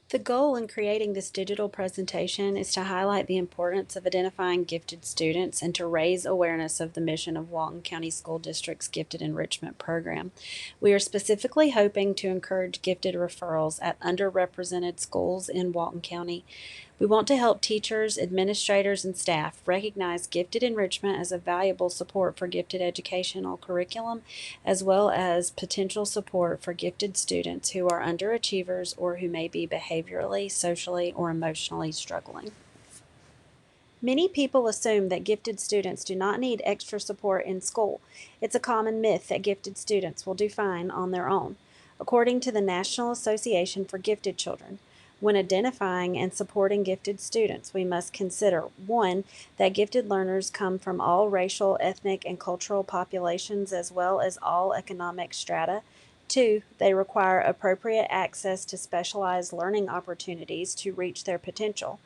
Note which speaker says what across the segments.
Speaker 1: The goal in creating this digital presentation is to highlight the importance of identifying gifted students and to raise awareness of the mission of Walton County School District's Gifted Enrichment Program. We are specifically hoping to encourage gifted referrals at underrepresented schools in Walton County. We want to help teachers, administrators, and staff recognize gifted enrichment as a valuable support for gifted educational curriculum, as well as potential support for gifted students who are underachievers or who may be behaviorally, socially, or emotionally struggling. Many people assume that gifted students do not need extra support in school. It's a common myth that gifted students will do fine on their own. According to the National Association for Gifted Children, when identifying and supporting gifted students, we must consider 1. That gifted learners come from all racial, ethnic, and cultural populations as well as all economic strata. 2. They require appropriate access to specialized learning opportunities to reach their potential.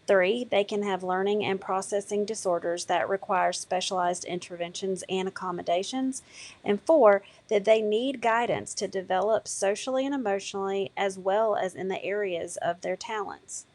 Speaker 1: 3. They can have learning and processing disorders that require specialized interventions and accommodations. And 4. That they need guidance to develop socially and emotionally as well as in the areas of their talents.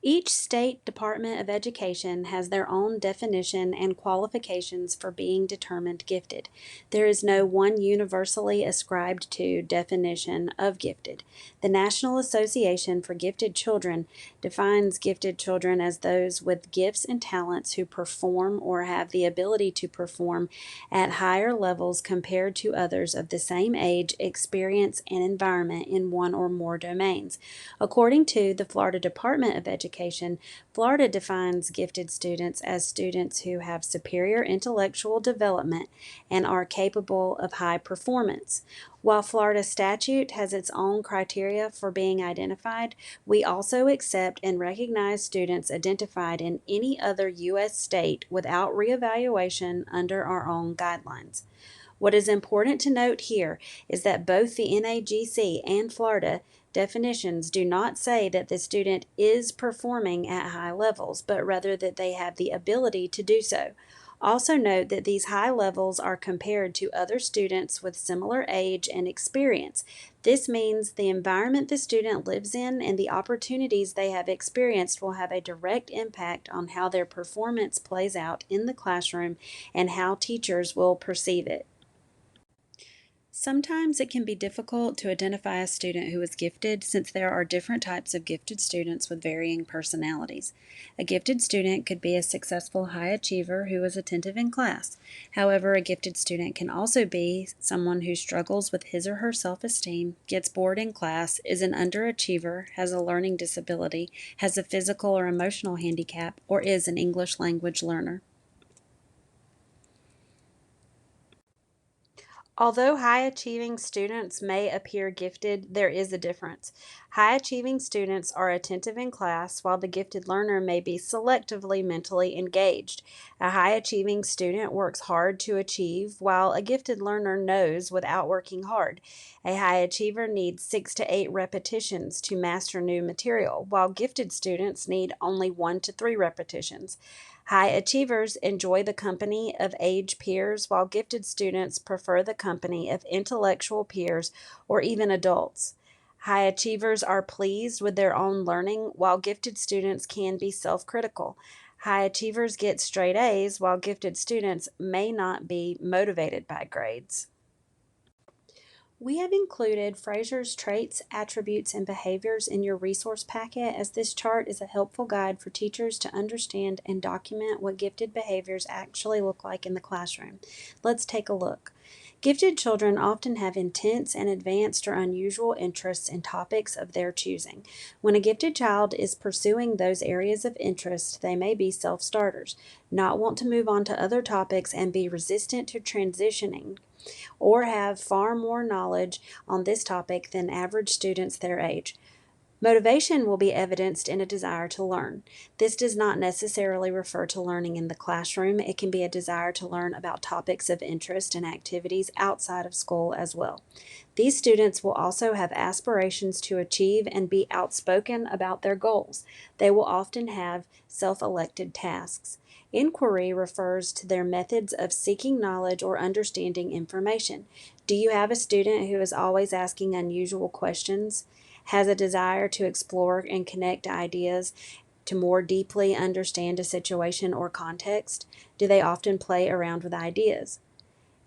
Speaker 1: Each state Department of Education has their own definition and qualifications for being determined gifted. There is no one universally ascribed to definition of gifted. The National Association for Gifted Children defines gifted children as those with gifts and talents who perform or have the ability to perform at higher levels compared to others of the same age, experience, and environment in one or more domains. According to the Florida Department of Education, Florida defines gifted students as students who have superior intellectual development and are capable of high performance. While Florida statute has its own criteria for being identified, we also accept and recognize students identified in any other U.S. state without reevaluation under our own guidelines. What is important to note here is that both the NAGC and Florida definitions do not say that the student is performing at high levels, but rather that they have the ability to do so. Also note that these high levels are compared to other students with similar age and experience. This means the environment the student lives in and the opportunities they have experienced will have a direct impact on how their performance plays out in the classroom and how teachers will perceive it. Sometimes it can be difficult to identify a student who is gifted since there are different types of gifted students with varying personalities. A gifted student could be a successful high achiever who is attentive in class. However, a gifted student can also be someone who struggles with his or her self-esteem, gets bored in class, is an underachiever, has a learning disability, has a physical or emotional handicap, or is an English language learner. Although high achieving students may appear gifted, there is a difference. High achieving students are attentive in class, while the gifted learner may be selectively mentally engaged. A high achieving student works hard to achieve, while a gifted learner knows without working hard. A high achiever needs 6 to 8 repetitions to master new material, while gifted students need only 1 to 3 repetitions. High achievers enjoy the company of age peers, while gifted students prefer the company of intellectual peers or even adults. High achievers are pleased with their own learning, while gifted students can be self-critical. High achievers get straight A's, while gifted students may not be motivated by grades. We have included Fraser's traits, attributes, and behaviors in your resource packet, as this chart is a helpful guide for teachers to understand and document what gifted behaviors actually look like in the classroom. Let's take a look. Gifted children often have intense and advanced or unusual interests in topics of their choosing. When a gifted child is pursuing those areas of interest, they may be self-starters, not want to move on to other topics, and be resistant to transitioning, or have far more knowledge on this topic than average students their age. Motivation will be evidenced in a desire to learn. This does not necessarily refer to learning in the classroom. It can be a desire to learn about topics of interest and activities outside of school as well. These students will also have aspirations to achieve and be outspoken about their goals. They will often have self-elected tasks. Inquiry refers to their methods of seeking knowledge or understanding information. Do you have a student who is always asking unusual questions? has a desire to explore and connect ideas to more deeply understand a situation or context? Do they often play around with ideas?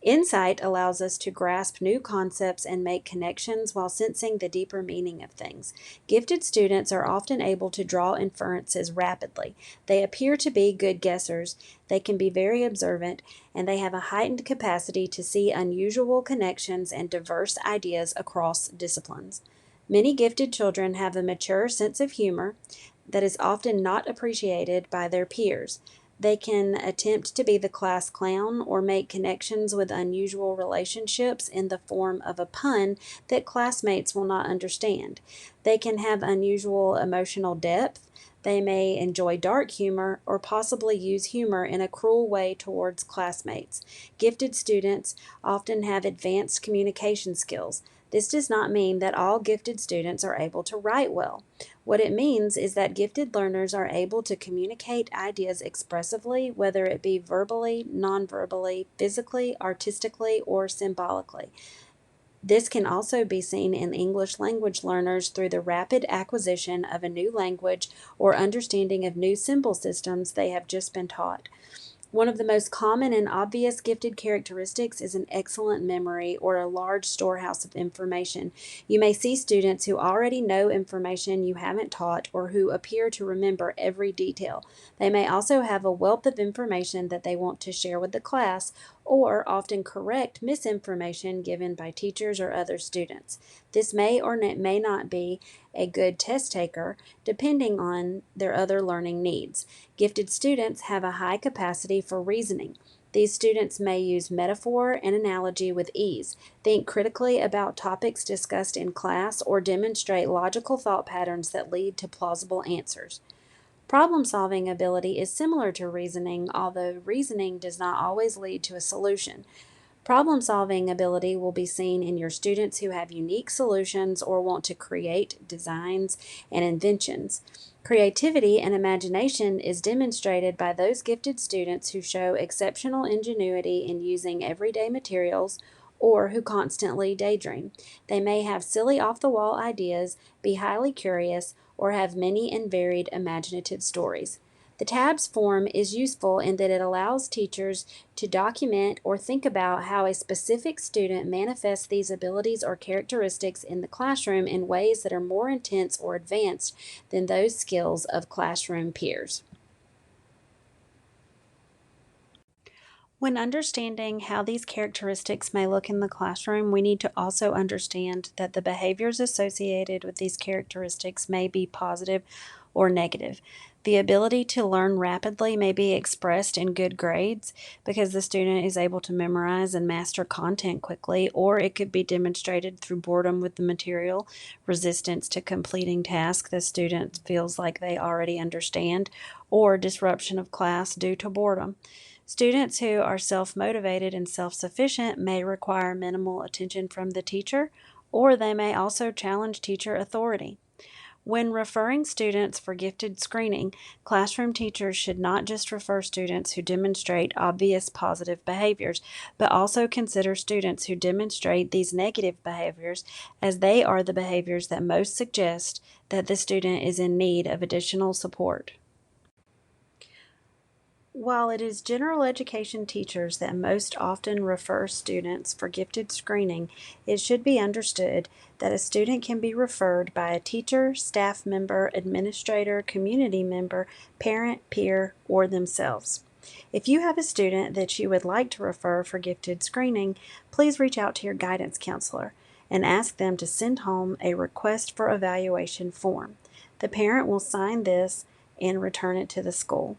Speaker 1: Insight allows us to grasp new concepts and make connections while sensing the deeper meaning of things. Gifted students are often able to draw inferences rapidly. They appear to be good guessers, they can be very observant, and they have a heightened capacity to see unusual connections and diverse ideas across disciplines. Many gifted children have a mature sense of humor that is often not appreciated by their peers. They can attempt to be the class clown or make connections with unusual relationships in the form of a pun that classmates will not understand. They can have unusual emotional depth. They may enjoy dark humor or possibly use humor in a cruel way towards classmates. Gifted students often have advanced communication skills. This does not mean that all gifted students are able to write well. What it means is that gifted learners are able to communicate ideas expressively, whether it be verbally, non-verbally, physically, artistically, or symbolically. This can also be seen in English language learners through the rapid acquisition of a new language or understanding of new symbol systems they have just been taught. One of the most common and obvious gifted characteristics is an excellent memory or a large storehouse of information. You may see students who already know information you haven't taught or who appear to remember every detail. They may also have a wealth of information that they want to share with the class or often correct misinformation given by teachers or other students. This may or may not be a good test taker, depending on their other learning needs. Gifted students have a high capacity for reasoning. These students may use metaphor and analogy with ease, think critically about topics discussed in class, or demonstrate logical thought patterns that lead to plausible answers. Problem-solving ability is similar to reasoning, although reasoning does not always lead to a solution. Problem-solving ability will be seen in your students who have unique solutions or want to create designs and inventions. Creativity and imagination is demonstrated by those gifted students who show exceptional ingenuity in using everyday materials or who constantly daydream. They may have silly off-the-wall ideas, be highly curious, or have many and varied imaginative stories. The TABS form is useful in that it allows teachers to document or think about how a specific student manifests these abilities or characteristics in the classroom in ways that are more intense or advanced than those skills of classroom peers. When understanding how these characteristics may look in the classroom, we need to also understand that the behaviors associated with these characteristics may be positive or negative. The ability to learn rapidly may be expressed in good grades because the student is able to memorize and master content quickly, or it could be demonstrated through boredom with the material, resistance to completing tasks the student feels like they already understand, or disruption of class due to boredom. Students who are self-motivated and self-sufficient may require minimal attention from the teacher, or they may also challenge teacher authority. When referring students for gifted screening, classroom teachers should not just refer students who demonstrate obvious positive behaviors, but also consider students who demonstrate these negative behaviors, as they are the behaviors that most suggest that the student is in need of additional support. While it is general education teachers that most often refer students for gifted screening, it should be understood that a student can be referred by a teacher, staff member, administrator, community member, parent, peer, or themselves. If you have a student that you would like to refer for gifted screening, please reach out to your guidance counselor and ask them to send home a request for evaluation form. The parent will sign this and return it to the school.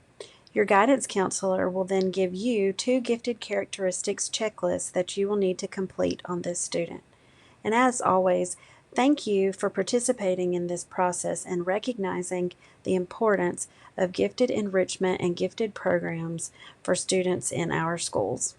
Speaker 1: Your guidance counselor will then give you 2 gifted characteristics checklists that you will need to complete on this student. And as always, thank you for participating in this process and recognizing the importance of gifted enrichment and gifted programs for students in our schools.